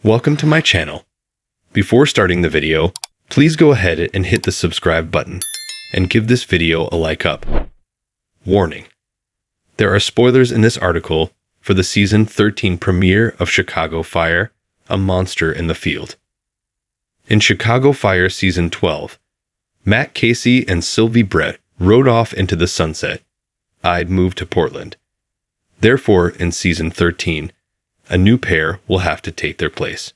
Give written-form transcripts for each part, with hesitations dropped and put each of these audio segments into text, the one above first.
Welcome to my channel. Before starting the video, please go ahead and hit the subscribe button and give this video a like up. Warning: there are spoilers in this article for the season 13 premiere of Chicago Fire, A Monster in the Field. In Chicago Fire season 12, Matt Casey and Sylvie Brett rode off into the sunset. I'd moved to Portland. Therefore, in season 13, a new pair will have to take their place.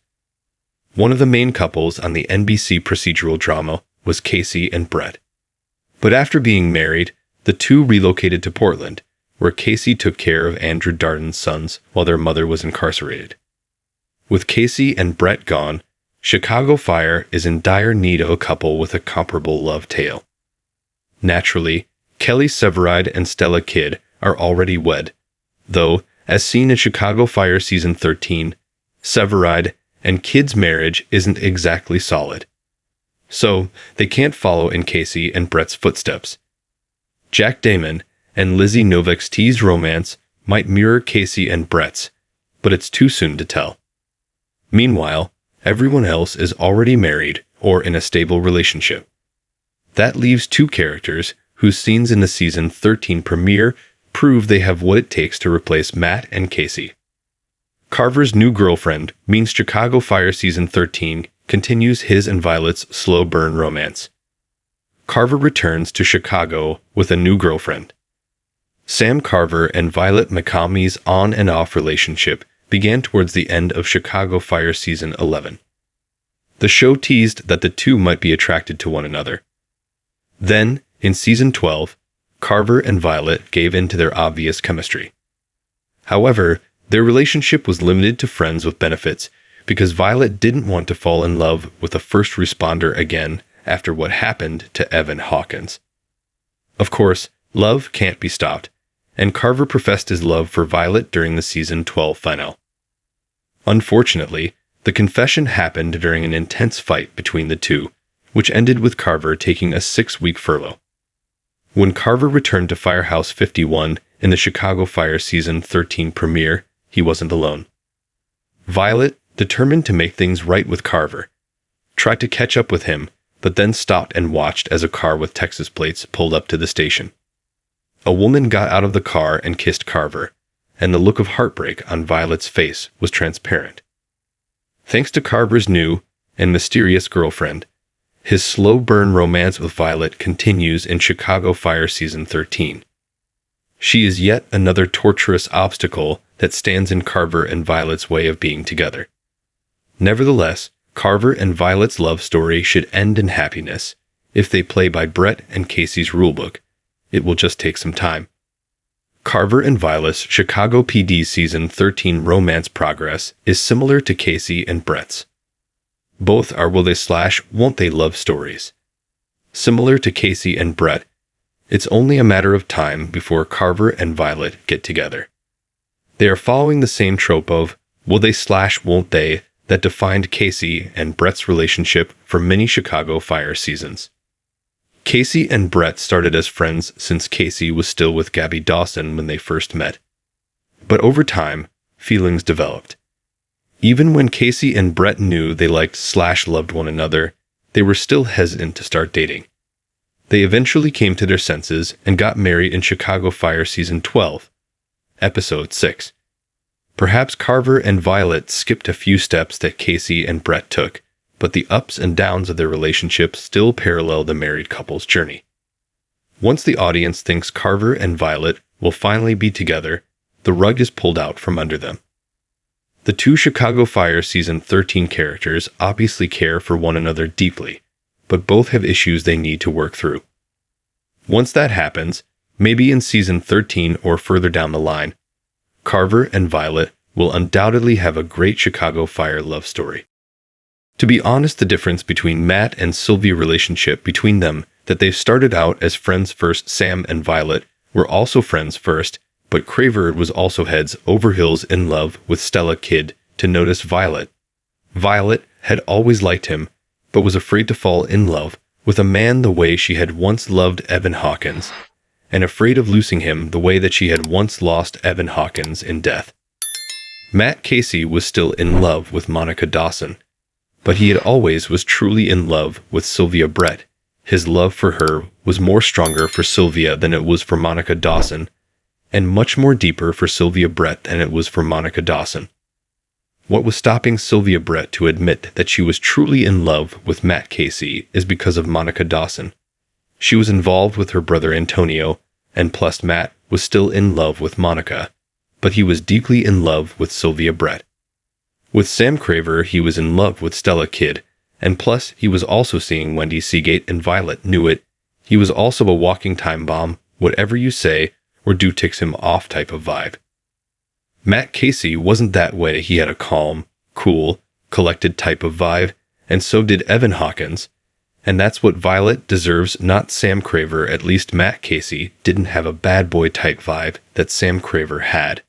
One of the main couples on the NBC procedural drama was Casey and Brett. But after being married, the two relocated to Portland, where Casey took care of Andrew Darden's sons while their mother was incarcerated. With Casey and Brett gone, Chicago Fire is in dire need of a couple with a comparable love tale. Naturally, Kelly Severide and Stella Kidd are already wed, though, as seen in Chicago Fire season 13, Severide and Kidd's marriage isn't exactly solid. So, they can't follow in Casey and Brett's footsteps. Jack Damon and Lizzie Novik's teased romance might mirror Casey and Brett's, but it's too soon to tell. Meanwhile, everyone else is already married or in a stable relationship. That leaves two characters whose scenes in the season 13 premiere prove they have what it takes to replace Matt and Casey. Carver's new girlfriend means Chicago Fire season 13 continues his and Violet's slow burn romance. Carver returns to Chicago with a new girlfriend. Sam Carver and Violet McCamey's on and off relationship began towards the end of Chicago Fire season 11. The show teased that the two might be attracted to one another. Then, in season 12, Carver and Violet gave in to their obvious chemistry. However, their relationship was limited to friends with benefits because Violet didn't want to fall in love with a first responder again after what happened to Evan Hawkins. Of course, love can't be stopped, and Carver professed his love for Violet during the season 12 finale. Unfortunately, the confession happened during an intense fight between the two, which ended with Carver taking a 6-week furlough. When Carver returned to Firehouse 51 in the Chicago Fire season 13 premiere, he wasn't alone. Violet, determined to make things right with Carver, tried to catch up with him, but then stopped and watched as a car with Texas plates pulled up to the station. A woman got out of the car and kissed Carver, and the look of heartbreak on Violet's face was transparent. Thanks to Carver's new and mysterious girlfriend, his slow burn romance with Violet continues in Chicago Fire season 13. She is yet another torturous obstacle that stands in Carver and Violet's way of being together. Nevertheless, Carver and Violet's love story should end in happiness. If they play by Brett and Casey's rulebook, it will just take some time. Carver and Violet's Chicago PD season 13 romance progress is similar to Casey and Brett's. Both are will they / won't they love stories. Similar to Casey and Brett, it's only a matter of time before Carver and Violet get together. They are following the same trope of will they / won't they that defined Casey and Brett's relationship for many Chicago Fire seasons. Casey and Brett started as friends since Casey was still with Gabby Dawson when they first met. But over time, feelings developed. Even when Casey and Brett knew they liked / loved one another, they were still hesitant to start dating. They eventually came to their senses and got married in Chicago Fire season 12, episode 6. Perhaps Carver and Violet skipped a few steps that Casey and Brett took, but the ups and downs of their relationship still parallel the married couple's journey. Once the audience thinks Carver and Violet will finally be together, the rug is pulled out from under them. The two Chicago Fire season 13 characters obviously care for one another deeply, but both have issues they need to work through. Once that happens, maybe in season 13 or further down the line, Carver and Violet will undoubtedly have a great Chicago Fire love story. To be honest, the difference between Matt and Sylvie relationship between them that they've started out as friends first. Sam and Violet were also friends first, but Craver was also heads over heels in love with Stella Kidd to notice Violet. Violet had always liked him, but was afraid to fall in love with a man the way she had once loved Evan Hawkins, and afraid of losing him the way that she had once lost Evan Hawkins in death. Matt Casey was still in love with Monica Dawson, but he had always was truly in love with Sylvia Brett. His love for her was more stronger for Sylvia than it was for Monica Dawson, and much more deeper for Sylvia Brett than it was for Monica Dawson. What was stopping Sylvia Brett to admit that she was truly in love with Matt Casey is because of Monica Dawson. She was involved with her brother Antonio, and plus Matt was still in love with Monica, but he was deeply in love with Sylvia Brett. With Sam Craver, he was in love with Stella Kidd, and plus he was also seeing Wendy Seagate, and Violet knew it. He was also a walking time bomb, whatever you say or do ticks him off type of vibe. Matt Casey wasn't that way. He had a calm, cool, collected type of vibe, and so did Evan Hawkins. And that's what Violet deserves, not Sam Craver. At least Matt Casey didn't have a bad boy type vibe that Sam Craver had.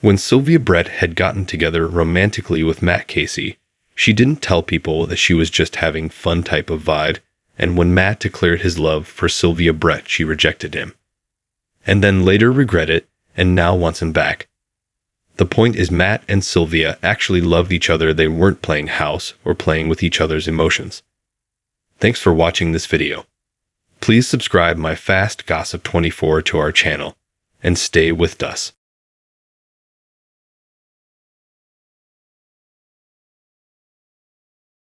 When Sylvia Brett had gotten together romantically with Matt Casey, she didn't tell people that she was just having fun type of vibe, and when Matt declared his love for Sylvia Brett, she rejected him. And then later regretted, and now wants him back. The point is Matt and Sylvia actually loved each other. They weren't playing house or playing with each other's emotions. Thanks for watching this video. Please subscribe my Fast Gossip 24 to our channel, and stay with us.